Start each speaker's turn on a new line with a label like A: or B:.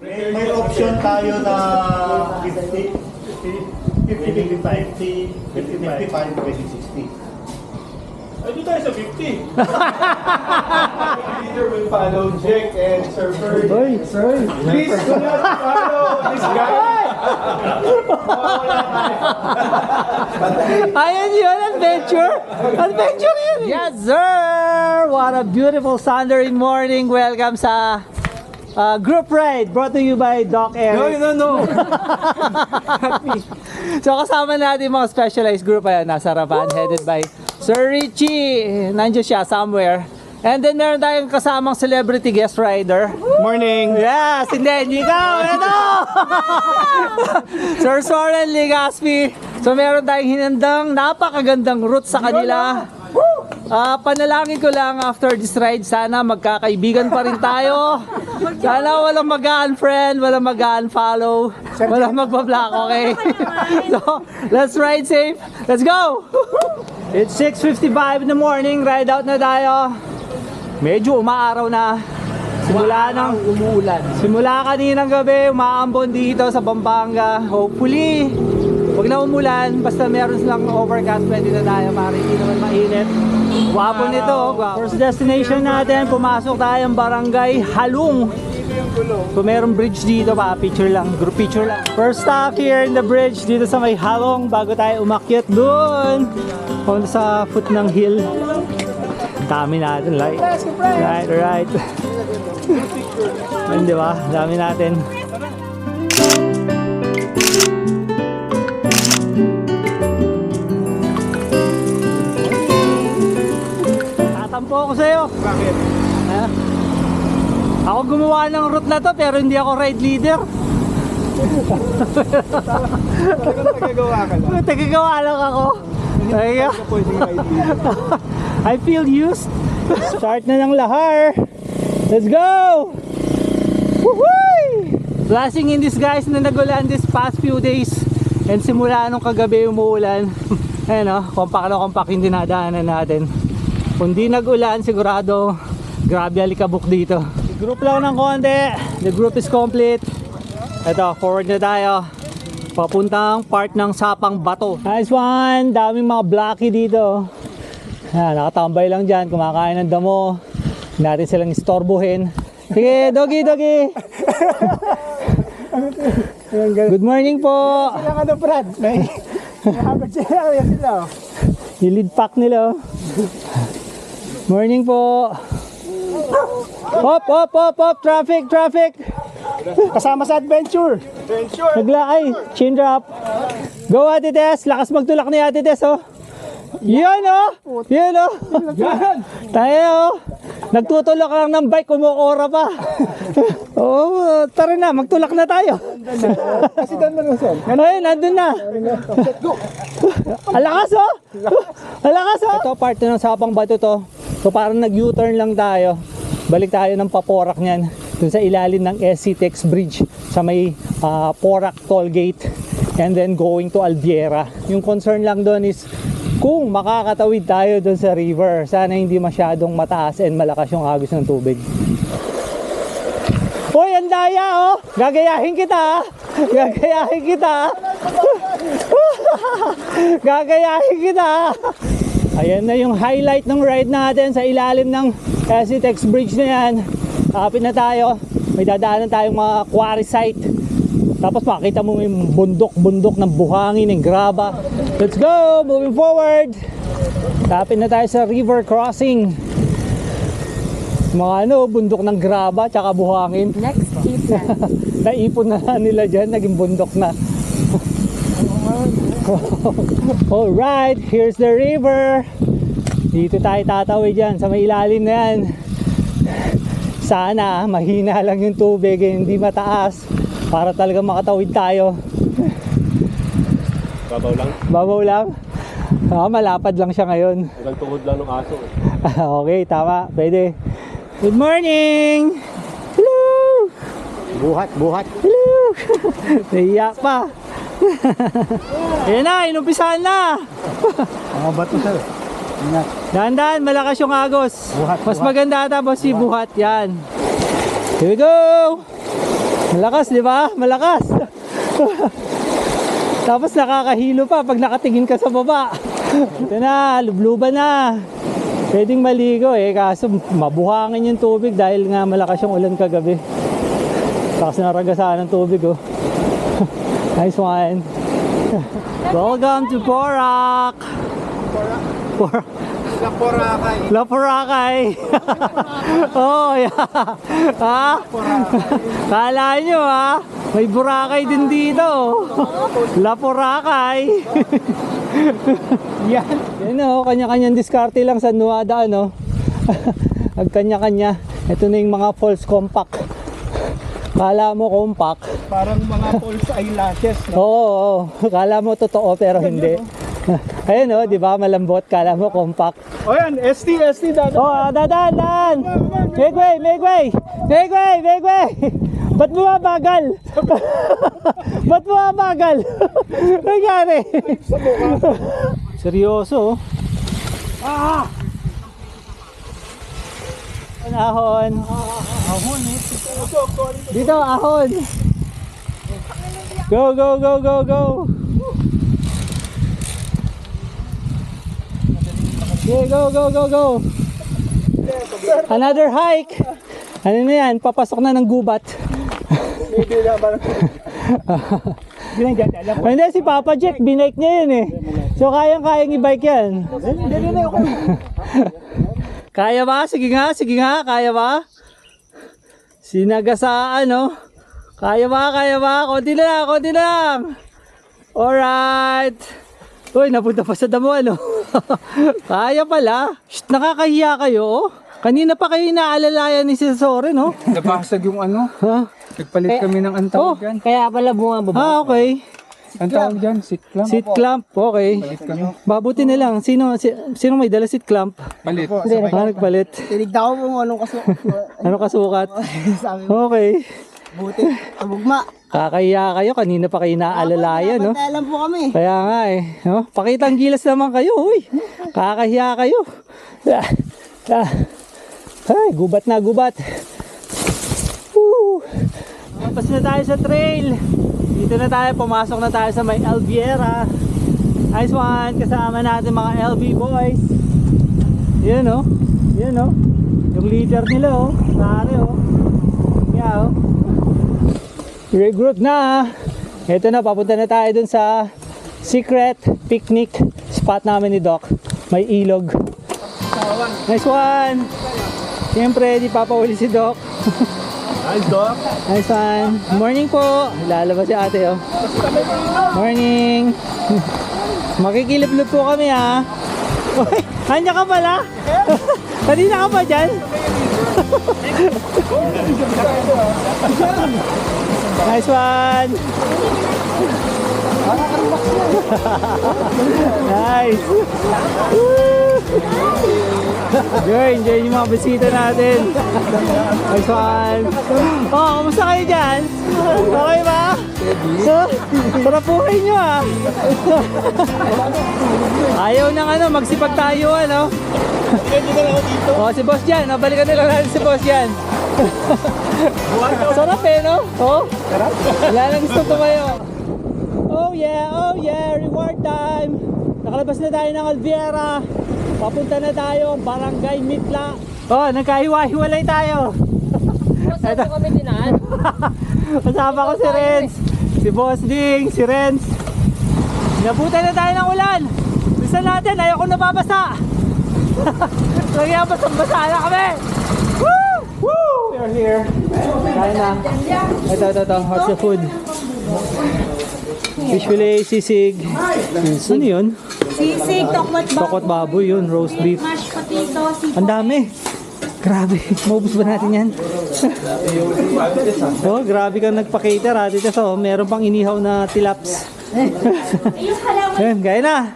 A: May option tayo na 50, 50, 55, 55, 60.
B: Ano tayo sa 50? Leader will follow Jack and Surfer.
C: Hoy, sir.
B: Please do not follow this guy.
C: Ayan yun, adventure. Adventure yun. Yes, sir. What a beautiful Sunday morning. Welcome sa group ride brought to you by Doc Eric.
B: No.
C: So kasama natin mga specialized group. Ayan, nasa Ravan, headed by Sir Richie. Nandiyan siya somewhere. And then meron tayong kasamang celebrity guest rider.
B: Morning.
C: Yes, hindi ikaw. Ito! Sir Soren Legaspi. So meron tayong hinandang napakagandang route sa kanila. Panalangin ko lang after this ride, sana magkakaibigan pa rin tayo. Sana walang mag-unfriend, walang mag-unfollow, walang magpa-block, okay? So, let's ride safe. Let's go! It's 6:55 in the morning, ride out na tayo. Medyo umaaraw na. Simula nang umuulan. Simula kaninang gabi, umaambon dito sa Pampanga. Hopefully, wag na umulan, basta meron silang overcast, pwede na tayo, mari, hindi naman mainit. Gwapo nito, gwapo. First destination natin, pumasok tayong barangay Halung. So meron bridge dito pa, picture lang, group picture lang. First stop here in the bridge, dito sa may Halong, bago tayo umakyat doon. Punta sa foot ng hill. Dami natin, like. Right. Yun, di ba? Dami natin. Tatampo ako sa'yo.
B: Bakit?
C: Ako gumawa ng route na to pero hindi ako ride leader.
B: Talagang tagagawa ka lang.
C: Tagagawa lang ako. Ay,
B: Pwedeng ride dito.
C: I feel used. Start na ng lahar. Let's go! Woohoo! Blessing in disguise na nagulan this past few days. And simula nung kagabi umuulan. Ayan o, kompak yung dinadaanan natin. Kung di nag-ulan, sigurado grabe alikabok dito. Group lang ng konti. The group is complete. Ito, forward na tayo. Papuntang part ng Sapang Bato. Nice one! Daming mga blocky dito. Ayan, nakatambay lang dyan, kumakain ng damo. Hindi natin silang istorbohin. Sige, doggy! Good morning po!
B: Kailangan ano, Brad? May habag sila.
C: Yung lead pack nila. Morning po! Hop! Traffic!
B: Kasama sa adventure.
C: Ay, chin drop. Go Ate Tess, lakas magtulak ni Ate Tess oh. Yan oh. Tayo oh. Nagtutulak lang ng bike, kumukura pa. Oo, tara na, magtulak na tayo.
B: Kasi doon na Luzon.
C: Ay, nandun na. Alakas oh. Ito part ng Sapang Bato to. So parang nag-U-turn lang tayo. Balik tayo ng Paporak niyan. Dun sa ilalim ng SCTEX Bridge sa may Porac Toll Gate, and then going to Alviera. Yung concern lang doon is kung makakatawid tayo doon sa river, sana hindi masyadong mataas and malakas yung agos ng tubig. Hoy, ang daya oh! Gagayahin kita! Ayan na yung highlight ng ride natin sa ilalim ng SCTEX Bridge na yan. Kapit na tayo. May dadaanan tayong mga quarry site. Tapos makikita mo yung bundok ng buhangin, ng graba. Let's go! Moving forward! Kapit na tayo sa river crossing. Mga bundok ng graba tsaka buhangin.
D: Next tip na.
C: Naipon na nila dyan, naging bundok na. Alright, here's the river. Dito tayo tatawid dyan sa may ilalim na yan. Sana mahina lang yung tubig, hindi mataas, para talaga makatawid tayo. Babaw lang? Malapad lang siya ngayon.
B: Hanggang tuhod lang ng aso.
C: Okay, tama, pwede. Good morning! Hello!
A: Buhat.
C: Hello! Naiya pa. Ayan na, inumpisahan na.
A: Mga bato sir.
C: Dahan-dahan, malakas yung agos.
A: Buhat,
C: Mas
A: buhat.
C: maganda ata boss si buhat. Yan. Here we go! Malakas, di ba? Malakas. Tapos nakakahilo pa pag nakatingin ka sa baba. Ito na, lubluban na. Pwedeng maligo eh, kaso mabuhangin yung tubig dahil nga malakas yung ulan kagabi. Tapos naragasaan ng tubig oh. Nice one. Welcome to Porac. La Boracay. Oh, yeah. Ha? Kala nyo ha? May Boracay din dito. La Boracay. Yan. Yan o, kanya-kanyang diskarte lang sa Nuada, no? Ag kanya-kanya. Ito na yung mga false compact. Kala mo compact.
B: Parang mga false eyelashes, no?
C: Oo. Kala mo totoo pero hindi. Ayun o, di ba? Malambot. Kala mo compact.
B: O yan, ST, dada.
C: Oh, dadan! Make way! Ba't bumabagal? Ba't bumabagal? Nangyari? Seryoso? Ah! Ahon.
B: Ahon eh.
C: Dito, ahon. Go. Okay, go. Another hike. Ano na yan? Papasok na ng gubat.
B: Hindi na ba? Hindi na alam ko.
C: Hindi, si Papa Jack, binike niya yun eh. So, kayang-kayang i-bike yan.
B: Hindi na ako.
C: Kaya ba? Sige nga. Kaya ba? Sinagasaan, no? Kaya ba? Konti lang. Alright. Uy, napunta pa sa damo, ano? Kaya pala. Shh, nakakahiya kayo, oh. Kanina pa kayo inaalalayan ni si Soren, no?
B: Nabasag yung ano.
C: Ha?
B: Nagpalit kami ng antawag dyan.
D: Kaya pala bumababa.
C: Ah, okay.
B: Antawag dyan, sit clamp.
C: Seat clamp, okay.
B: Palit kami.
C: Babuti na lang. Sino may dala seat clamp?
B: Palit.
C: Nagpalit.
D: Tinignan ko kung anong
C: Ano kasukat?
D: sabi mo.
C: Okay.
D: Buti. Abugma.
C: Kakahiya kayo. Kanina pa kayo inaalalayan, no?
D: Alam po kami.
C: Kaya nga eh. No? Pakitang gilas naman kayo. Uy, kakahiya kayo. Ay, gubat na gubat. Woo! Tapos na tayo sa trail. Dito na tayo, pumasok na tayo sa may Alviera. Nice one. Kasama natin mga LV boys. Yan o. Yung leader nila o. Pare o. Yeah o. Regroup na. Ito na, papunta na tayo dun sa secret picnic spot namin ni Doc. May ilog. Nice one. Siyempre, di papauli si Doc.
B: Nice dog.
C: Nice one. Morning po. Lalabas si ate oh. Morning. Makikiliblib po kami ha. Uy, hanya ka pala? Kanina ka pa dyan? Nice one. Nice. Enjoy yung mga bisita natin. Nice one. Oh, kamusta kayo dyan? Okay ba? Sarap buhay nyo ah. Ayaw nang magsipag tayo ano. Oh, si boss dyan. Balikan nila natin si boss dyan. Sarap eh no? Oh, wala nang gusto tumayo. Oh yeah, reward time. Nakalabas na tayo ng Alviera. Papunta na tayo, Barangay Mitla. Oh, nagkahiwa-hiwalay tayo.
D: Saan po kami dinaan?
C: Kasama ko si Renz, si Boss Ding, si Renz. Nabutan na tayo ng ulan. Bisa natin, ayaw ko nababasa. Kaya basang-basa na kami. Woo! Woo! We are here. Kain na. Ito. How's the food? Fish fillet, sisig. Ano yun?
D: Sisig,
C: Tokot baboy yun, roast beef.
D: mashed potato, sisig.
C: Ang dami. Grabe. Maubos ba natin yan? Oh, grabe kang nagpa-cater ha. Dito so, meron pang inihaw na tilaps. Ayun, gaya na.